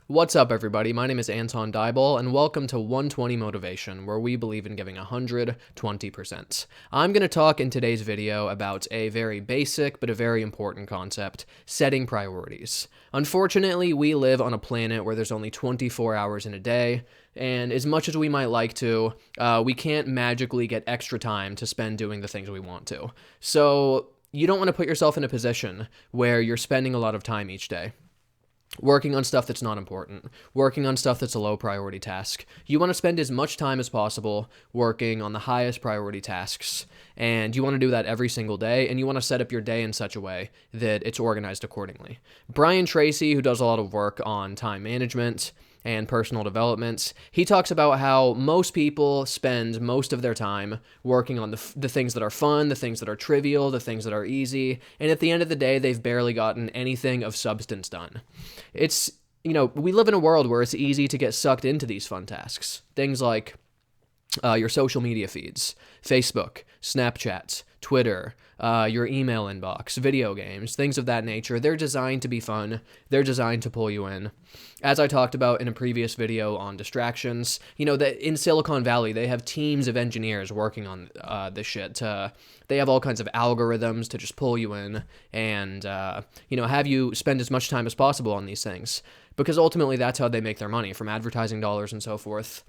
What's up, everybody? My name is Anton Dyball, and welcome to 120 Motivation, where we believe in giving 120%. I'm going to talk in today's video about a very basic but a very important concept, setting priorities. Unfortunately, we live on a planet where there's only 24 hours in a day, and as much as we might like to, we can't magically get extra time to spend doing the things we want to. So you don't want to put yourself in a position where you're spending a lot of time each day working on stuff that's not important, working on stuff that's a low priority task. You want to spend as much time as possible working on the highest priority tasks, and you want to do that every single day, and you want to set up your day in such a way that it's organized accordingly. Brian Tracy, who does a lot of work on time management and personal development, he talks about how most people spend most of their time working on the things that are fun, the things that are trivial, the things that are easy, and at the end of the day, they've barely gotten anything of substance done. It's, we live in a world where it's easy to get sucked into these fun tasks. Things like your social media feeds, Facebook, Snapchat, Twitter, your email inbox, video games, things of that nature. They're designed to be fun. They're designed to pull you in. As I talked about in a previous video on distractions, that in Silicon Valley, they have teams of engineers working on this shit. They have all kinds of algorithms to just pull you in and, have you spend as much time as possible on these things. Because ultimately, that's how they make their money, from advertising dollars and so forth.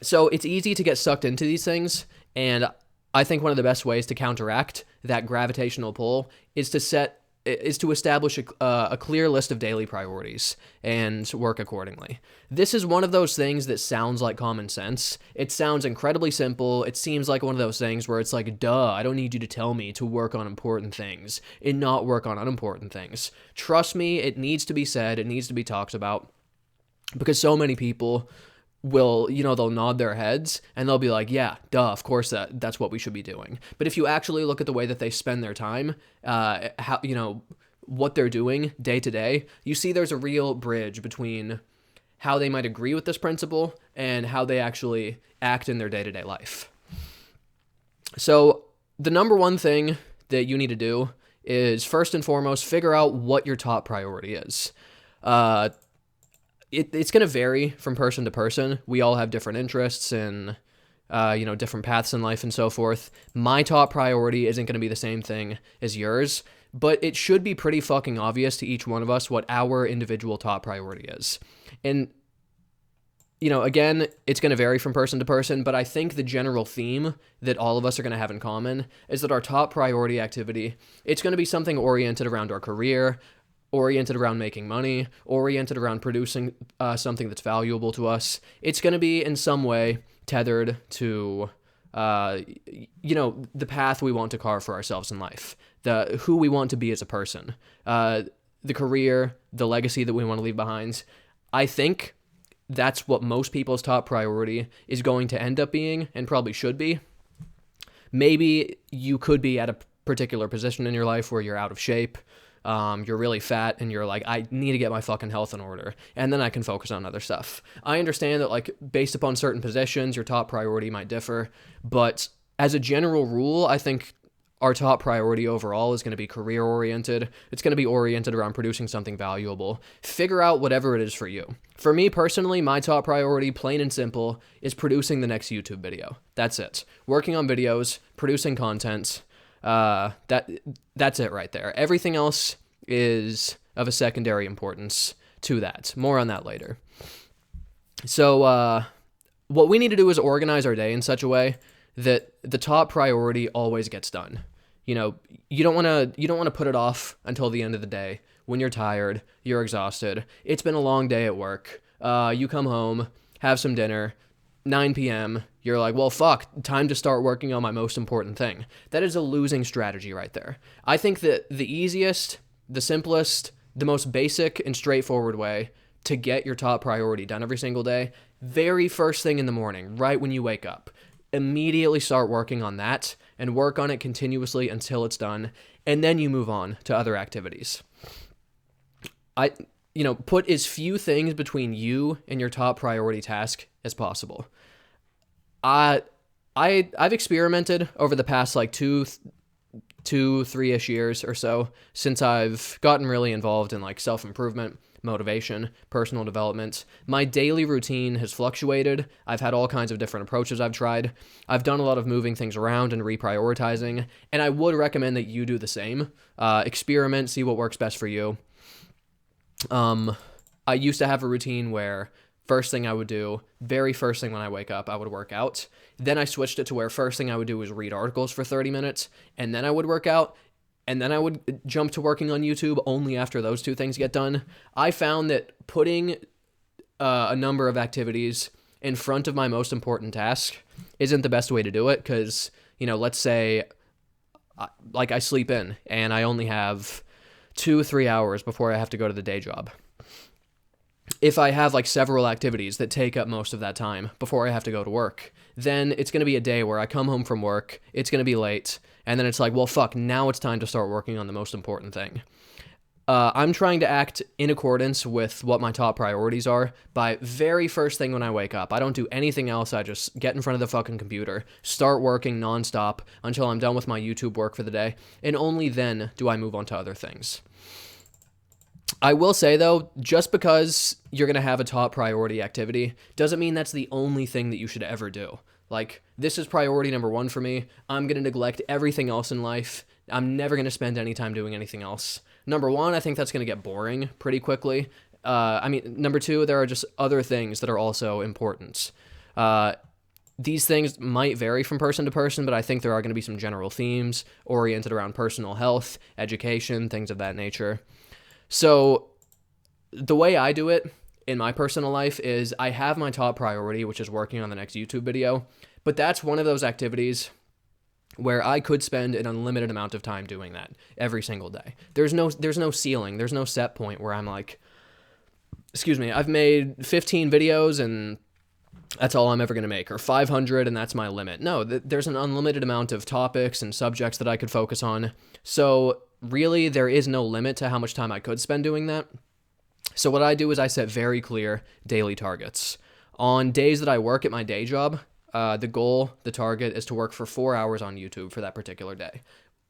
So it's easy to get sucked into these things, and I think one of the best ways to counteract that gravitational pull is to establish a clear list of daily priorities and work accordingly. This is one of those things that sounds like common sense. It sounds incredibly simple. It seems like one of those things where it's like, duh, I don't need you to tell me to work on important things and not work on unimportant things. Trust me, it needs to be said. It needs to be talked about, because so many people will, they'll nod their heads and they'll be like, yeah, duh, of course that's what we should be doing. But if you actually look at the way that they spend their time, what they're doing day to day, you see there's a real bridge between how they might agree with this principle and how they actually act in their day-to-day life. So the number one thing that you need to do is, first and foremost, figure out what your top priority is. It's going to vary from person to person. We all have different interests and, different paths in life and so forth. My top priority isn't going to be the same thing as yours, but it should be pretty fucking obvious to each one of us what our individual top priority is. And, again, it's going to vary from person to person, but I think the general theme that all of us are going to have in common is that our top priority activity, it's going to be something oriented around our career, oriented around making money, oriented around producing something that's valuable to us. It's going to be in some way tethered to, the path we want to carve for ourselves in life, who we want to be as a person, the career, the legacy that we want to leave behind. I think that's what most people's top priority is going to end up being, and probably should be. Maybe you could be at a particular position in your life where you're out of shape, you're really fat, and you're like, I need to get my fucking health in order, and then I can focus on other stuff. I understand that, based upon certain positions, your top priority might differ, but as a general rule, I think our top priority overall is going to be career-oriented. It's going to be oriented around producing something valuable. Figure out whatever it is for you. For me personally, my top priority, plain and simple, is producing the next YouTube video. That's it. Working on videos, producing content. That's it right there. Everything else is of a secondary importance to that. More on that later. So, what we need to do is organize our day in such a way that the top priority always gets done. You don't want to put it off until the end of the day when you're tired, you're exhausted. It's been a long day at work. You come home, have some dinner, 9 p.m., you're like, well, fuck, time to start working on my most important thing. That is a losing strategy right there. I think that the easiest, the simplest, the most basic and straightforward way to get your top priority done every single day, very first thing in the morning, right when you wake up, immediately start working on that and work on it continuously until it's done, and then you move on to other activities. Put as few things between you and your top priority task as possible. I've experimented over the past 2-3-ish years or so since I've gotten really involved in self-improvement, motivation, personal development. My daily routine has fluctuated. I've had all kinds of different approaches I've tried. I've done a lot of moving things around and reprioritizing, and I would recommend that you do the same. Experiment, see what works best for you. I used to have a routine where first thing I would do, very first thing when I wake up, I would work out. Then I switched it to where first thing I would do was read articles for 30 minutes, and then I would work out, and then I would jump to working on YouTube only after those two things get done. I found that putting a number of activities in front of my most important task isn't the best way to do it because, let's say, I sleep in, and I only have 2-3 hours before I have to go to the day job. If I have several activities that take up most of that time before I have to go to work, then it's going to be a day where I come home from work, it's going to be late, and then it's well, fuck, now it's time to start working on the most important thing. I'm trying to act in accordance with what my top priorities are by very first thing when I wake up. I don't do anything else. I just get in front of the fucking computer, start working nonstop until I'm done with my YouTube work for the day, and only then do I move on to other things. I will say, though, just because you're going to have a top priority activity doesn't mean that's the only thing that you should ever do. This is priority number one for me. I'm going to neglect everything else in life. I'm never going to spend any time doing anything else. Number one, I think that's going to get boring pretty quickly. Number two, there are just other things that are also important. These things might vary from person to person, but I think there are going to be some general themes oriented around personal health, education, things of that nature. So the way I do it in my personal life is I have my top priority, which is working on the next YouTube video, but that's one of those activities where I could spend an unlimited amount of time doing that every single day. There's no ceiling. There's no set point where I'm I've made 15 videos and that's all I'm ever going to make, or 500 and that's my limit. No, there's an unlimited amount of topics and subjects that I could focus on. So really, there is no limit to how much time I could spend doing that. So what I do is I set very clear daily targets. On days that I work at my day job, the target is to work for 4 hours on YouTube for that particular day.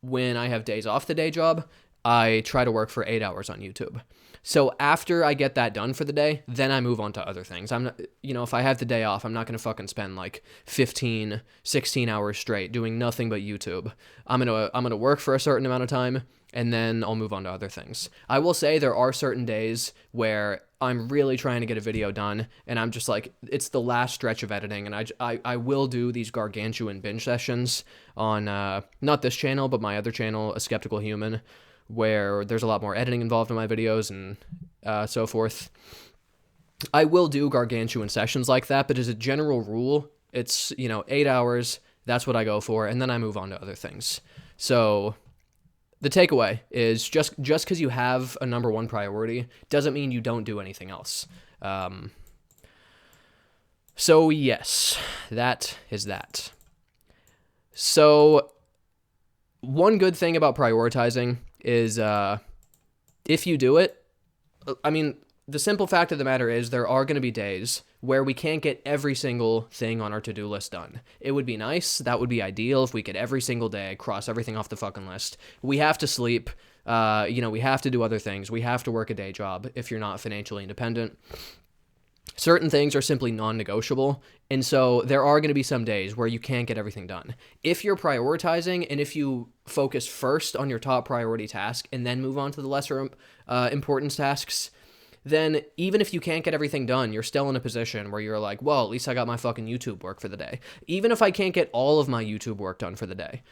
When I have days off the day job, I try to work for 8 hours on YouTube. So after I get that done for the day, then I move on to other things. I'm not, if I have the day off, I'm not going to fucking spend 15, 16 hours straight doing nothing but YouTube. I'm going to work for a certain amount of time, and then I'll move on to other things. I will say there are certain days where I'm really trying to get a video done, and I'm just it's the last stretch of editing, and I will do these gargantuan binge sessions on, not this channel, but my other channel, A Skeptical Human, where there's a lot more editing involved in my videos and so forth. I will do gargantuan sessions like that, but as a general rule, it's, 8 hours, that's what I go for, and then I move on to other things. So the takeaway is just because you have a number one priority doesn't mean you don't do anything else. So yes, that is that. So one good thing about prioritizing is if you do it, the simple fact of the matter is there are going to be days where we can't get every single thing on our to-do list done. It would be nice, that would be ideal if we could every single day cross everything off the fucking list. We have to sleep, we have to do other things, we have to work a day job if you're not financially independent. Certain things are simply non-negotiable, and so there are going to be some days where you can't get everything done. If you're prioritizing, and if you focus first on your top priority task and then move on to the lesser importance tasks, then even if you can't get everything done, you're still in a position where you're well, at least I got my fucking YouTube work for the day. Even if I can't get all of my YouTube work done for the day,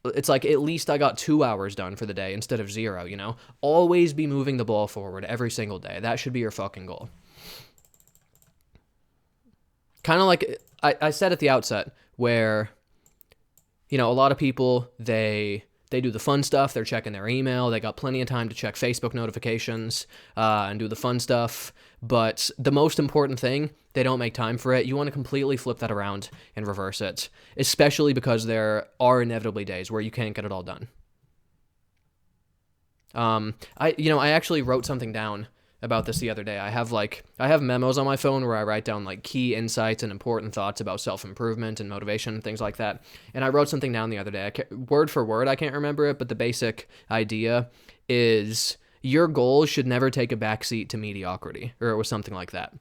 it's at least I got 2 hours done for the day instead of 0, Always be moving the ball forward every single day. That should be your fucking goal. Kind of like I said at the outset, where, a lot of people, they do the fun stuff, they're checking their email, they got plenty of time to check Facebook notifications and do the fun stuff, but the most important thing, they don't make time for it. You want to completely flip that around and reverse it, especially because there are inevitably days where you can't get it all done. I actually wrote something down about this the other day. I have memos on my phone where I write down key insights and important thoughts about self-improvement and motivation and things like that. And I wrote something down the other day. Word for word, I can't remember it, but the basic idea is Your goals should never take a backseat to mediocrity, or it was something like that.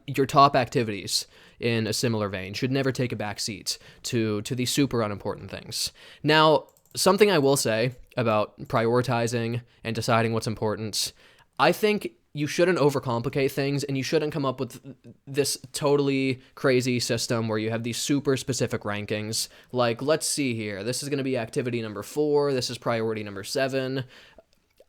Your top activities in a similar vein should never take a backseat to these super unimportant things. Now, something I will say about prioritizing and deciding what's important, I think you shouldn't overcomplicate things, and you shouldn't come up with this totally crazy system where you have these super specific rankings. Like, let's see here. This is going to be activity number 4. This is priority number 7.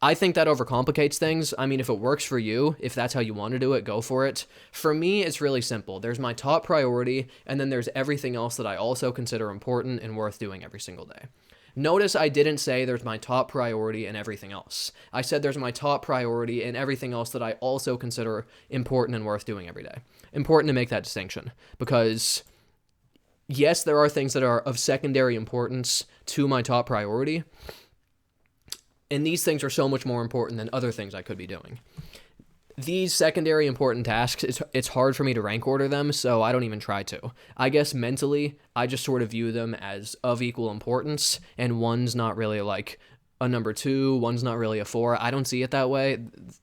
I think that overcomplicates things. I mean, if it works for you, if that's how you want to do it, go for it. For me, it's really simple. There's my top priority, and then there's everything else that I also consider important and worth doing every single day. Notice I didn't say there's my top priority and everything else. I said there's my top priority and everything else that I also consider important and worth doing every day. Important to make that distinction, because yes, there are things that are of secondary importance to my top priority, and these things are so much more important than other things I could be doing. These secondary important tasks, it's hard for me to rank order them, so I don't even try to. I guess mentally, I just sort of view them as of equal importance, and one's not really like a number 2, one's not really a 4. I don't see it that way.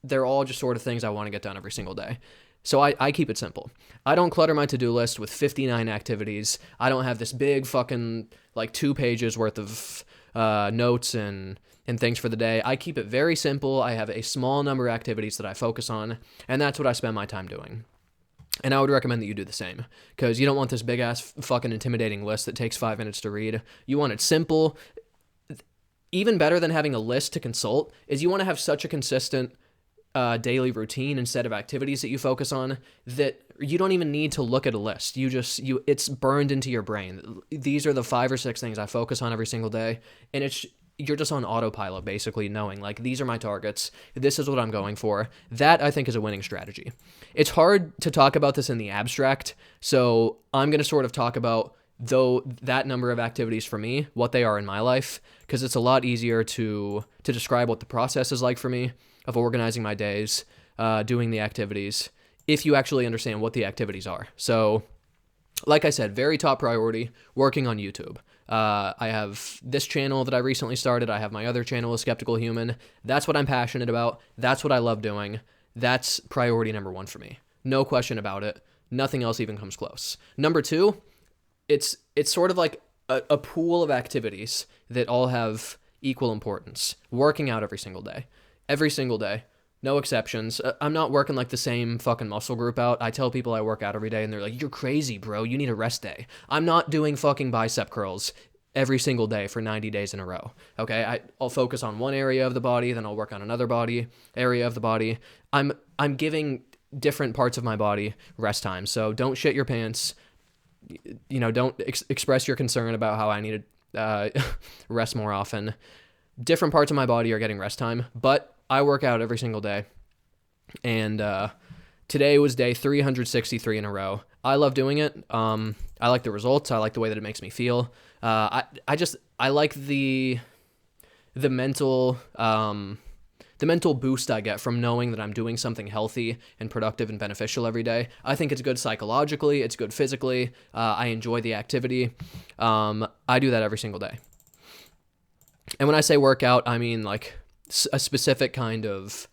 They're all just sort of things I want to get done every single day. So I keep it simple. I don't clutter my to-do list with 59 activities. I don't have this big fucking like 2 pages worth of notes and things for the day. I keep it very simple. I have a small number of activities that I focus on, and that's what I spend my time doing. And I would recommend that you do the same, because you don't want this big-ass fucking intimidating list that takes 5 minutes to read. You want it simple. Even better than having a list to consult is you want to have such a consistent daily routine instead of activities that you focus on that you don't even need to look at a list. It's burned into your brain. These are the 5 or 6 things I focus on every single day, and you're just on autopilot, basically, knowing, like, these are my targets, this is what I'm going for. That, I think, is a winning strategy. It's hard to talk about this in the abstract, so I'm going to sort of talk about, though, that number of activities for me, what they are in my life, because it's a lot easier to describe what the process is like for me of organizing my days, doing the activities, if you actually understand what the activities are. So, like I said, very top priority, working on YouTube. I have this channel that I recently started. I have my other channel, A Skeptical Human. That's what I'm passionate about. That's what I love doing. That's priority number 1 for me. No question about it. Nothing else even comes close. Number 2, it's sort of like a pool of activities that all have equal importance. Working out every single day. Every single day. No exceptions. I'm not working like the same fucking muscle group out. I tell people I work out every day and they're like, you're crazy, bro. You need a rest day. I'm not doing fucking bicep curls every single day for 90 days in a row. Okay? I'll focus on one area of the body, then I'll work on another area of the body. I'm giving different parts of my body rest time. So don't shit your pants. Don't express your concern about how I need to rest more often. Different parts of my body are getting rest time, but I work out every single day, and today was day 363 in a row. I love doing it. I like the results. I like the way that it makes me feel. I like the mental boost I get from knowing that I'm doing something healthy and productive and beneficial every day. I think it's good psychologically. It's good physically. I enjoy the activity. I do that every single day. And when I say workout, I mean like a specific kind of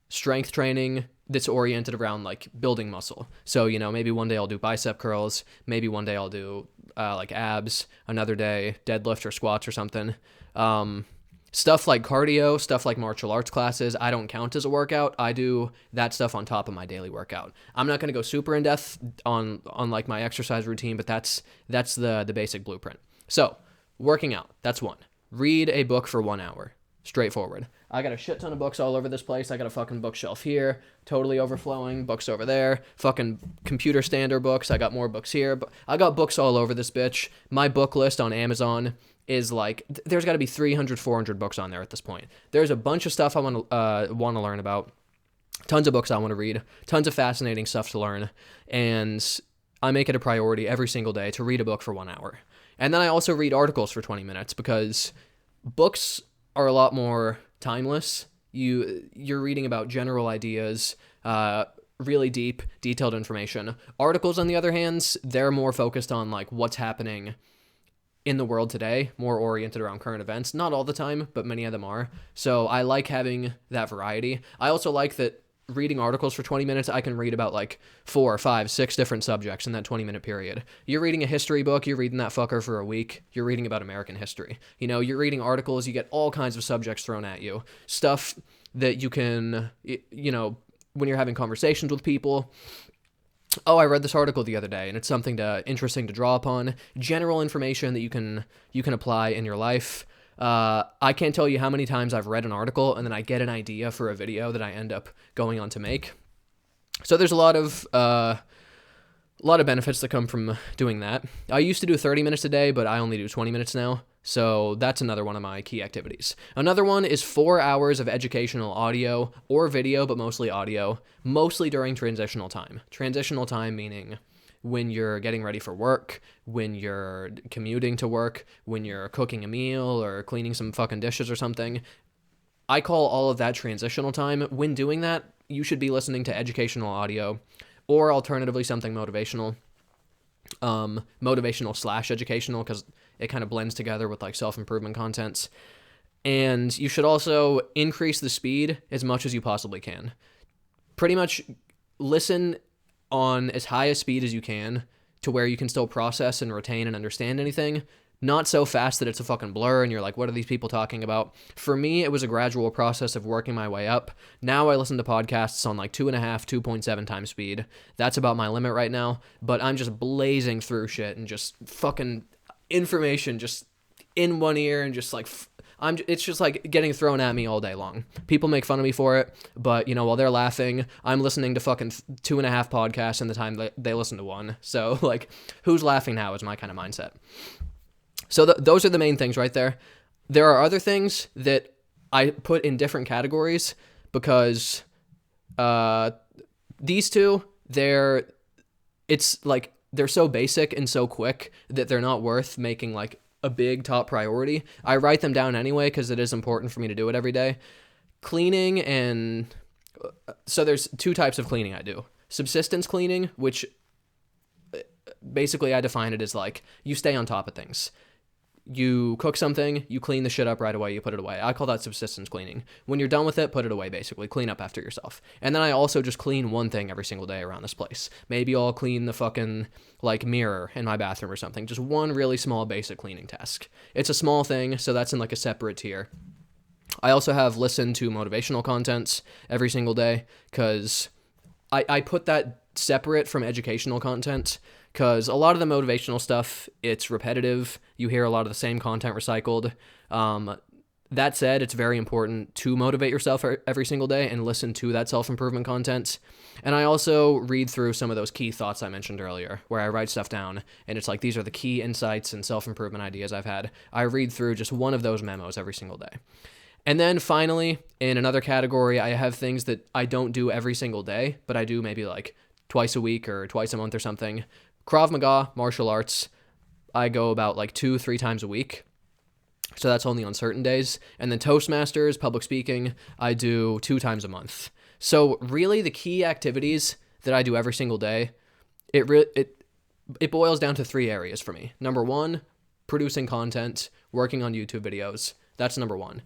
strength training that's oriented around like building muscle. So, maybe one day I'll do bicep curls, maybe one day I'll do like abs, another day deadlift or squats or something. Stuff like cardio, stuff like martial arts classes, I don't count as a workout. I do that stuff on top of my daily workout. I'm not going to go super in depth on like my exercise routine, but that's the basic blueprint. So, working out, that's 1. Read a book for 1 hour. Straightforward. I got a shit ton of books all over this place. I got a fucking bookshelf here, totally overflowing, books over there, fucking computer standard books. I got more books here, but I got books all over this bitch. My book list on Amazon is like, there's got to be 300, 400 books on there at this point. There's a bunch of stuff I want to learn about, tons of books I want to read, tons of fascinating stuff to learn, and I make it a priority every single day to read a book for 1 hour. And then I also read articles for 20 minutes because books are a lot more timeless. You're reading about general ideas, really deep, detailed information. Articles, on the other hand, they're more focused on like what's happening in the world today, more oriented around current events. Not all the time, but many of them are. So I like having that variety. I also like that reading articles for 20 minutes, I can read about like 4, 5, 6 different subjects in that 20-minute period. You're reading a history book, you're reading that fucker for a week, you're reading about American history. You know, you're reading articles, you get all kinds of subjects thrown at you. Stuff that you can, you know, when you're having conversations with people. Oh, I read this article the other day, and it's something interesting to draw upon. General information that you can apply in your life. I can't tell you how many times I've read an article and then I get an idea for a video that I end up going on to make. So there's a lot of benefits that come from doing that. I used to do 30 minutes a day, but I only do 20 minutes now. So that's another one of my key activities. Another one is 4 hours of educational audio or video, but mostly audio, mostly during transitional time. Transitional time meaning when you're getting ready for work, when you're commuting to work, when you're cooking a meal or cleaning some fucking dishes or something. I call all of that transitional time. When doing that, you should be listening to educational audio or alternatively something motivational. Motivational / educational, because it kind of blends together with like self-improvement contents. And you should also increase the speed as much as you possibly can. Pretty much listen on as high a speed as you can to where you can still process and retain and understand anything. Not so fast that it's a fucking blur and you're like, what are these people talking about? For me, it was a gradual process of working my way up. Now I listen to podcasts on like 2.5, 2.7 times speed. That's about my limit right now, but I'm just blazing through shit and just fucking information just in one ear and just like, it's just like getting thrown at me all day long. People make fun of me for it, but you know, while they're laughing, I'm listening to fucking 2.5 podcasts in the time they listen to one. So like, who's laughing now is my kind of mindset. So those are the main things right there. There are other things that I put in different categories because these two, they're so basic and so quick that they're not worth making like a big top priority. I write them down anyway because it is important for me to do it every day. Cleaning so there's 2 types of cleaning I do. Subsistence cleaning, which basically I define it as like you stay on top of things. You cook something, you clean the shit up right away, you put it away. I call that subsistence cleaning. When you're done with it, put it away, basically. Clean up after yourself. And then I also just clean one thing every single day around this place. Maybe I'll clean the fucking, like, mirror in my bathroom or something. Just one really small basic cleaning task. It's a small thing, so that's in, like, a separate tier. I also have listened to motivational contents every single day, because I put that separate from educational content, because a lot of the motivational stuff, it's repetitive. You hear a lot of the same content recycled. That said, it's very important to motivate yourself every single day and listen to that self-improvement content. And I also read through some of those key thoughts I mentioned earlier, where I write stuff down, and it's like, these are the key insights and self-improvement ideas I've had. I read through just one of those memos every single day. And then finally, in another category, I have things that I don't do every single day, but I do maybe like twice a week or twice a month or something. Krav Maga, martial arts, I go about like 2-3 times a week. So that's only on certain days. And then Toastmasters, public speaking, I do 2 times a month. So really the key activities that I do every single day, it boils down to 3 areas for me. Number 1, producing content, working on YouTube videos. That's number 1.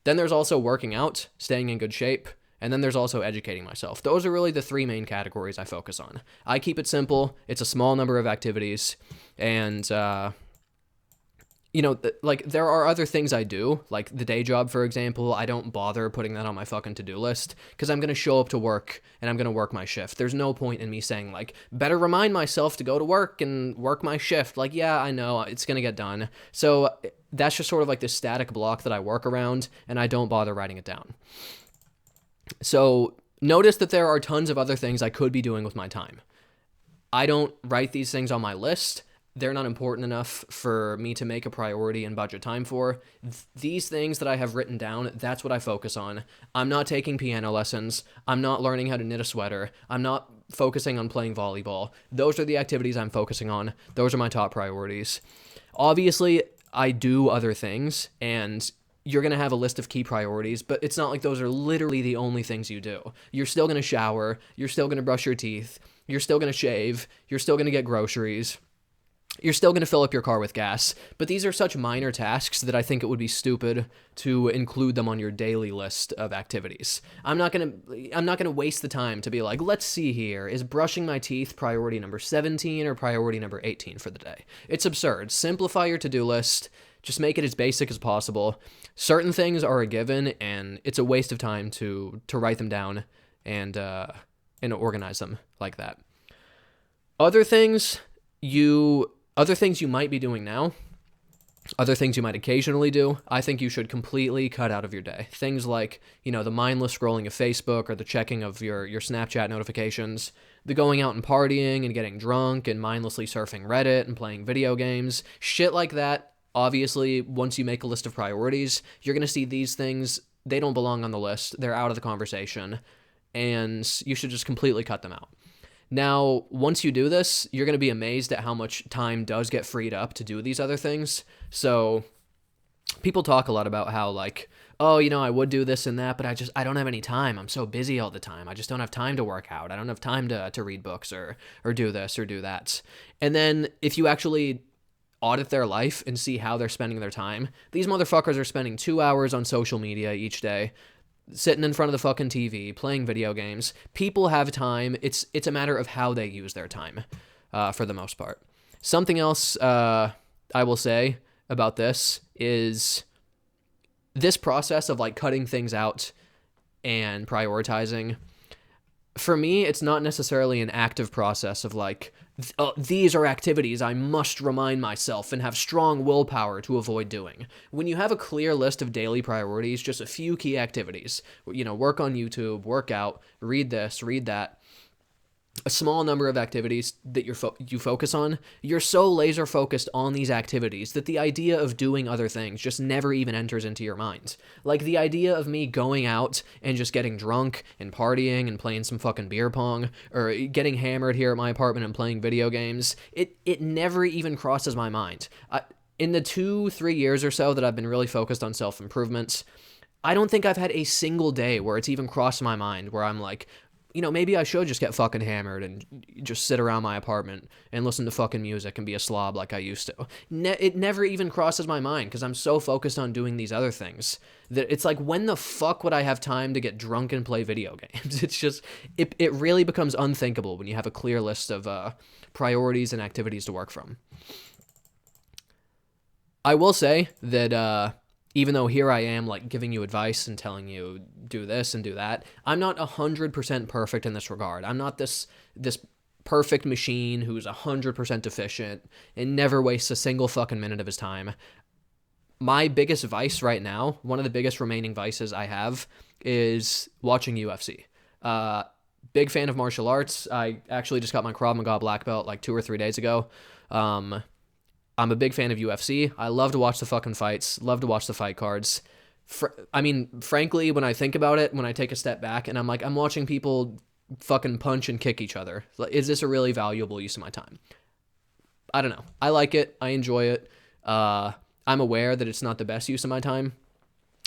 Then there's also working out, staying in good shape, and then there's also educating myself. Those are really the 3 main categories I focus on. I keep it simple. It's a small number of activities, and like there are other things I do, like the day job, for example. I don't bother putting that on my fucking to-do list because I'm going to show up to work and I'm going to work my shift. There's no point in me saying like, better remind myself to go to work and work my shift. Like, yeah, I know it's going to get done. So that's just sort of like this static block that I work around, and I don't bother writing it down. So notice that there are tons of other things I could be doing with my time. I don't write these things on my list. They're not important enough for me to make a priority and budget time for. These things that I have written down, that's what I focus on. I'm not taking piano lessons. I'm not learning how to knit a sweater. I'm not focusing on playing volleyball. Those are the activities I'm focusing on. Those are my top priorities. Obviously, I do other things, and you're going to have a list of key priorities, but it's not like those are literally the only things you do. You're still going to shower. You're still going to brush your teeth. You're still going to shave. You're still going to get groceries. You're still going to fill up your car with gas, but these are such minor tasks that I think it would be stupid to include them on your daily list of activities. I'm not going to waste the time to be like, let's see here, is brushing my teeth priority number 17 or priority number 18 for the day? It's absurd. Simplify your to-do list. Just make it as basic as possible. Certain things are a given, and it's a waste of time to write them down and organize them like that. Other things you might be doing now, other things you might occasionally do, I think you should completely cut out of your day. Things like, the mindless scrolling of Facebook or the checking of your Snapchat notifications, the going out and partying and getting drunk and mindlessly surfing Reddit and playing video games, shit like that. Obviously, once you make a list of priorities, you're going to see these things, they don't belong on the list. They're out of the conversation, and you should just completely cut them out. Now, once you do this, you're going to be amazed at how much time does get freed up to do these other things. So people talk a lot about how, like, oh, I would do this and that, but I don't have any time. I'm so busy all the time. I just don't have time to work out. I don't have time to read books or do this or do that. And then if you actually audit their life and see how they're spending their time, these motherfuckers are spending 2 hours on social media each day, sitting in front of the fucking TV, playing video games. People have time. It's a matter of how they use their time, for the most part. Something else I will say about this is this process of like cutting things out and prioritizing. For me, it's not necessarily an active process of like, these are activities I must remind myself and have strong willpower to avoid doing. When you have a clear list of daily priorities, just a few key activities, work on YouTube, work out, read this, read that, a small number of activities that you focus on, you're so laser focused on these activities that the idea of doing other things just never even enters into your mind. Like the idea of me going out and just getting drunk and partying and playing some fucking beer pong, or getting hammered here at my apartment and playing video games, it never even crosses my mind. In the 2-3 years or so that I've been really focused on self-improvement, I don't think I've had a single day where it's even crossed my mind where I'm like, maybe I should just get fucking hammered and just sit around my apartment and listen to fucking music and be a slob like I used to. It never even crosses my mind because I'm so focused on doing these other things that it's like, when the fuck would I have time to get drunk and play video games? It's just, it really becomes unthinkable when you have a clear list of priorities and activities to work from. I will say that even though here I am like giving you advice and telling you do this and do that, I'm not 100% perfect in this regard. I'm not this perfect machine who's 100% efficient and never wastes a single fucking minute of his time. My biggest vice right now, one of the biggest remaining vices I have, is watching UFC. Big fan of martial arts. I actually just got my Krav Maga black belt like 2 or 3 days ago. I'm a big fan of UFC. I love to watch the fucking fights, love to watch the fight cards. Frankly, when I think about it, when I take a step back and I'm like, I'm watching people fucking punch and kick each other. Is this a really valuable use of my time? I don't know. I like it. I enjoy it. I'm aware that it's not the best use of my time.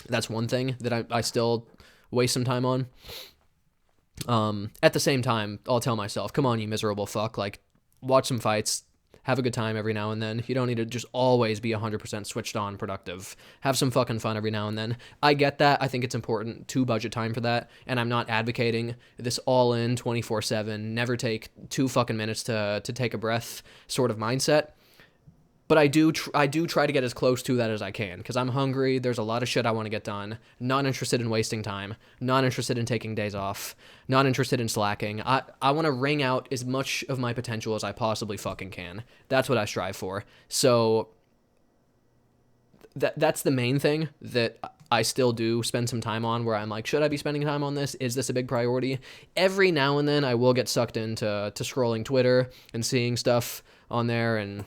That's one thing that I still waste some time on. At the same time, I'll tell myself, come on, you miserable fuck. Like, watch some fights. Have a good time every now and then. You don't need to just always be 100% switched on productive. Have some fucking fun every now and then. I get that. I think it's important to budget time for that. And I'm not advocating this all-in 24/7, never take 2 fucking minutes to take a breath sort of mindset. But I do try to get as close to that as I can because I'm hungry. There's a lot of shit I want to get done. Not interested in wasting time. Not interested in taking days off. Not interested in slacking. I want to wring out as much of my potential as I possibly fucking can. That's what I strive for. So that's the main thing that I still do spend some time on, where I'm like, should I be spending time on this? Is this a big priority? Every now and then I will get sucked into scrolling Twitter and seeing stuff on there and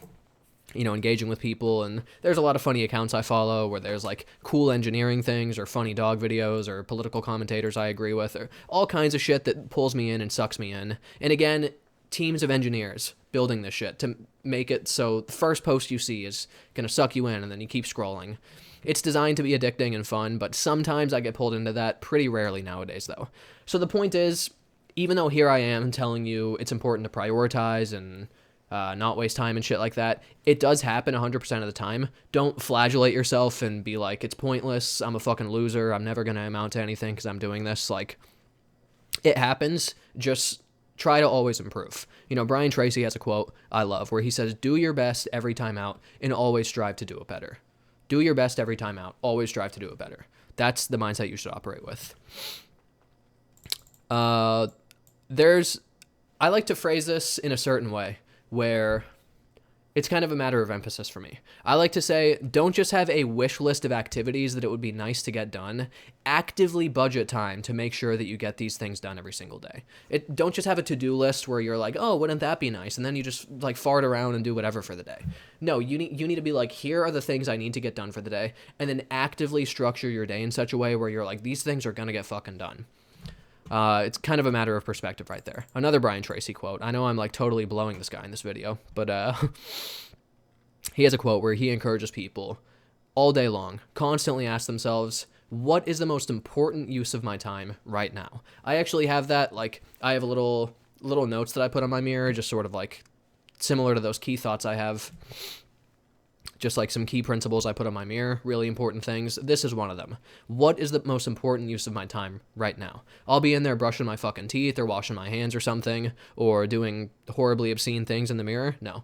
engaging with people, and there's a lot of funny accounts I follow where there's like cool engineering things or funny dog videos or political commentators I agree with, or all kinds of shit that pulls me in and sucks me in. And again, teams of engineers building this shit to make it so the first post you see is gonna suck you in and then you keep scrolling. It's designed to be addicting and fun, but sometimes I get pulled into that, pretty rarely nowadays though. So the point is, even though here I am telling you it's important to prioritize and not waste time and shit like that. It does happen 100% of the time. Don't flagellate yourself and be like, it's pointless, I'm a fucking loser, I'm never going to amount to anything because I'm doing this. Like, it happens. Just try to always improve. You know, Brian Tracy has a quote I love where he says, do your best every time out and always strive to do it better. Do your best every time out. Always strive to do it better. That's the mindset you should operate with. I like to phrase this in a certain way where it's kind of a matter of emphasis for me. I like to say, don't just have a wish list of activities that it would be nice to get done. Actively budget time to make sure that you get these things done every single day. Don't just have a to-do list where you're like, oh, wouldn't that be nice? And then you just like fart around and do whatever for the day. No, you need to be like, here are the things I need to get done for the day. And then actively structure your day in such a way where you're like, these things are going to get fucking done. It's kind of a matter of perspective right there. Another Brian Tracy quote. I know I'm like totally blowing this guy in this video, but he has a quote where he encourages people all day long, constantly ask themselves, what is the most important use of my time right now? I actually have that, like, I have a little notes that I put on my mirror, just sort of like similar to those key thoughts I have. Just like some key principles I put on my mirror, really important things. This is one of them. What is the most important use of my time right now? I'll be in there brushing my fucking teeth or washing my hands or something, or doing horribly obscene things in the mirror. No.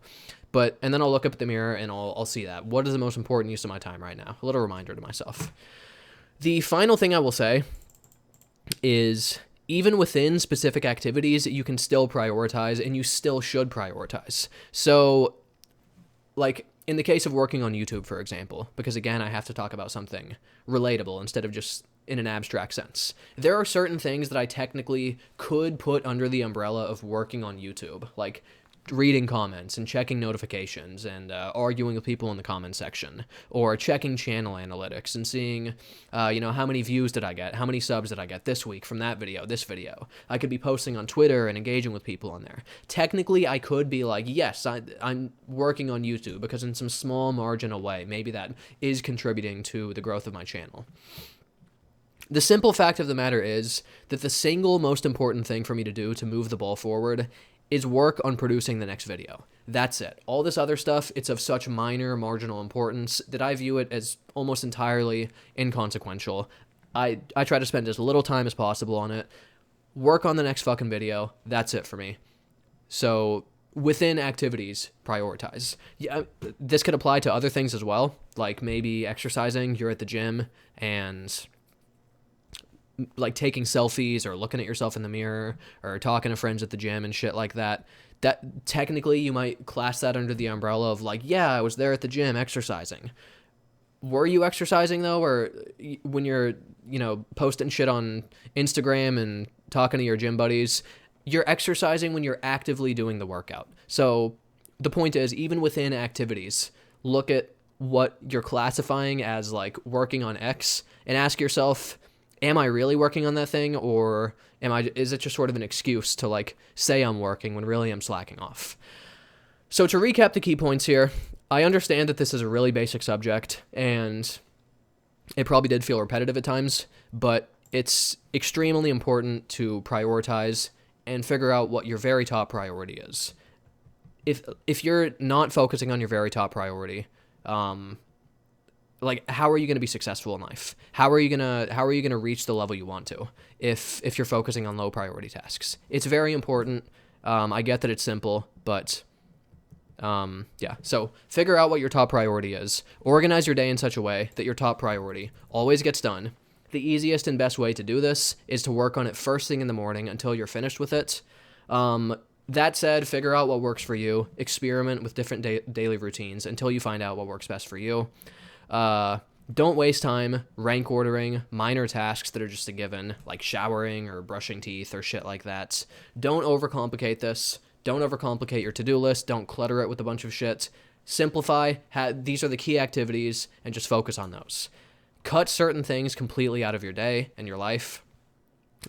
And then I'll look up at the mirror and I'll see that. What is the most important use of my time right now? A little reminder to myself. The final thing I will say is, even within specific activities, you can still prioritize, and you still should prioritize. So, like, in the case of working on YouTube, for example, because again, I have to talk about something relatable instead of just in an abstract sense. There are certain things that I technically could put under the umbrella of working on YouTube, like reading comments and checking notifications and arguing with people in the comment section, or checking channel analytics and seeing, how many views did I get? How many subs did I get this week from that video, this video? I could be posting on Twitter and engaging with people on there. Technically, I could be like, yes, I'm working on YouTube because in some small marginal way, maybe that is contributing to the growth of my channel. The simple fact of the matter is that the single most important thing for me to do to move the ball forward is work on producing the next video. That's it. All this other stuff, it's of such minor, marginal importance that I view it as almost entirely inconsequential. I try to spend as little time as possible on it. Work on the next fucking video. That's it for me. So within activities, prioritize. Yeah, this could apply to other things as well, like maybe exercising. You're at the gym and like taking selfies or looking at yourself in the mirror or talking to friends at the gym and shit like that. That technically you might class that under the umbrella of like, yeah, I was there at the gym exercising. Were you exercising though? Or when you're, posting shit on Instagram and talking to your gym buddies, you're exercising when you're actively doing the workout. So the point is, even within activities, look at what you're classifying as like working on X and ask yourself, am I really working on that thing, or is it just sort of an excuse to like say I'm working when really I'm slacking off? So to recap the key points here, I understand that this is a really basic subject and it probably did feel repetitive at times, but it's extremely important to prioritize and figure out what your very top priority is. If you're not focusing on your very top priority, like, how are you going to be successful in life? How are you going to reach the level you want to if you're focusing on low priority tasks? It's very important. I get that it's simple, but yeah. So figure out what your top priority is. Organize your day in such a way that your top priority always gets done. The easiest and best way to do this is to work on it first thing in the morning until you're finished with it. That said, figure out what works for you. Experiment with different daily routines until you find out what works best for you. Don't waste time rank ordering minor tasks that are just a given, like showering or brushing teeth or shit like that. Don't overcomplicate this. Don't overcomplicate your to-do list. Don't clutter it with a bunch of shit. Simplify. These are the key activities and just focus on those. Cut certain things completely out of your day and your life.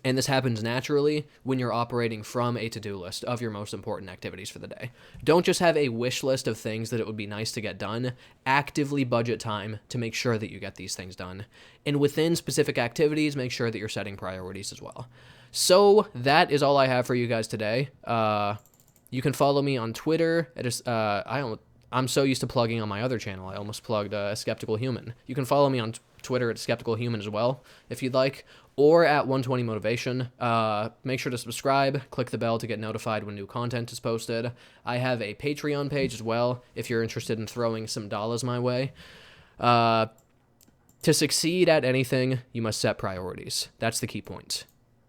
And this happens naturally when you're operating from a to-do list of your most important activities for the day. Don't just have a wish list of things that it would be nice to get done. Actively budget time to make sure that you get these things done. And within specific activities, make sure that you're setting priorities as well. So that is all I have for you guys today. You can follow me on Twitter. I'm so used to plugging on my other channel. I almost plugged Skeptical Human. You can follow me on Twitter at Skeptical Human as well, if you'd like, or at 120 Motivation. Make sure to subscribe, click the bell to get notified when new content is posted. I have a Patreon page as well, if you're interested in throwing some dollars my way. To succeed at anything, you must set priorities. That's the key point.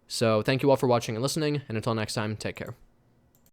So thank you all for watching and listening, and until next time, take care.